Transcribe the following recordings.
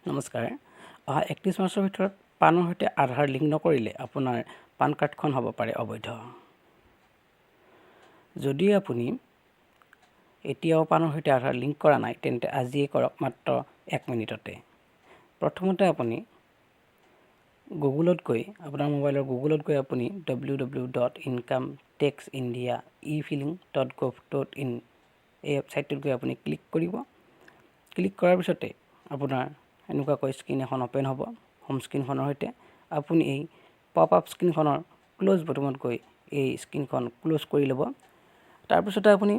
নমস্কাৰ। 31 মাৰ্চৰ ভিতৰত পানৰ সৈতে আধাৰ লিংক নকৰিলে আপোনাৰ পান কাৰ্ডখন হ'ব পাৰে অবৈধ। যদি আপুনি এতিয়াও পানৰ সৈতে আধাৰ লিংক কৰা নাই তেন্তে আজিয়ে কৰক, মাত্ৰ 1 মিনিটতে। প্ৰথমতে আপুনি গুগলত গৈ আপোনাৰ মোবাইলৰ গুগলত গৈ আপুনি www.incometaxindia.efiling.gov.in এই ৱেবছাইটটোত গৈ আপুনি ক্লিক কৰিব। ক্লিক কৰাৰ পিছতে আপোনাৰ এনেকুৱাকৈ স্ক্ৰীন এখন ওপেন হ'ব। হোম স্ক্ৰীনখনৰ সৈতে আপুনি এই পপ আপ স্ক্ৰীনখনৰ ক্লোজ বটনত গৈ এই স্ক্ৰীনখন ক্লোজ কৰি ল'ব। তাৰপিছতে আপুনি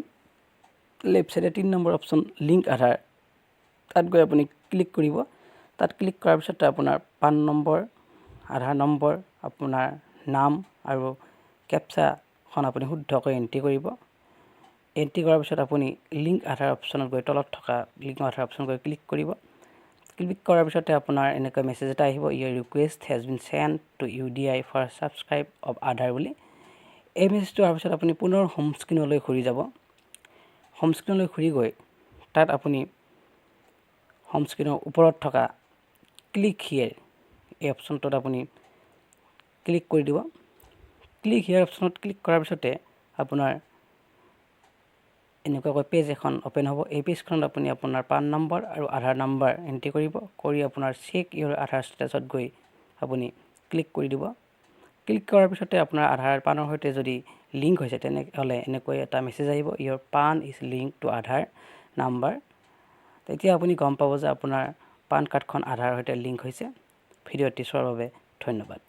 লেফ্ট সাইডে 3 নম্বৰ অপশ্যন লিংক আধাৰ, তাত গৈ আপুনি ক্লিক কৰিব। তাত ক্লিক কৰাৰ পিছতে আপোনাৰ পান নম্বৰ, আধাৰ নম্বৰ, আপোনাৰ নাম আৰু কেপচাখন আপুনি শুদ্ধকৈ এণ্ট্ৰি কৰিব। এণ্ট্ৰি কৰাৰ পিছত আপুনি লিংক আধাৰ অপশ্যনত গৈ তলত থকা লিংক আধাৰ অপশ্যনত গৈ ক্লিক কৰিব। ক্লিক কৰাৰ পিছতে আপোনাৰ এনেকৈ মেছেজ এটা আহিব, your request has been sent to UDI for subscribe of Aadhaar বুলি। এই মেছেজটো অহাৰ পিছত আপুনি পুনৰ হোম স্ক্ৰীনলৈ ঘূৰি যাব। হোম স্ক্ৰীনলৈ ঘূৰি গৈ তাত আপুনি হোম স্ক্ৰীনৰ ওপৰত থকা ক্লিক হিয়েৰ এই অপশ্যনটোত আপুনি ক্লিক কৰি দিব। ক্লিক হিয়েৰ অপশ্যনত ক্লিক কৰাৰ পিছতে আপোনাৰ এনেকুৱাকৈ পেজ এখন ওপেন হ'ব। এই পেজখনত আপুনি আপোনাৰ পান নম্বৰ আৰু আধাৰ নম্বৰ এণ্ট্ৰি কৰিব। কৰি আপোনাৰ চেক ইয়ৰ আধাৰ ষ্টেটাছত গৈ আপুনি ক্লিক কৰি দিব। ক্লিক কৰাৰ পিছতে আপোনাৰ আধাৰ পানৰ সৈতে যদি লিংক হৈছে তেনেহ'লে এনেকৈ এটা মেছেজ আহিব, your PAN is link to Aadhaar number. তেতিয়া আপুনি গম পাব যে আপোনাৰ পান কাৰ্ডখন আধাৰৰ সৈতে লিংক হৈছে। ভিডিঅ'টি চোৱাৰ বাবে ধন্যবাদ।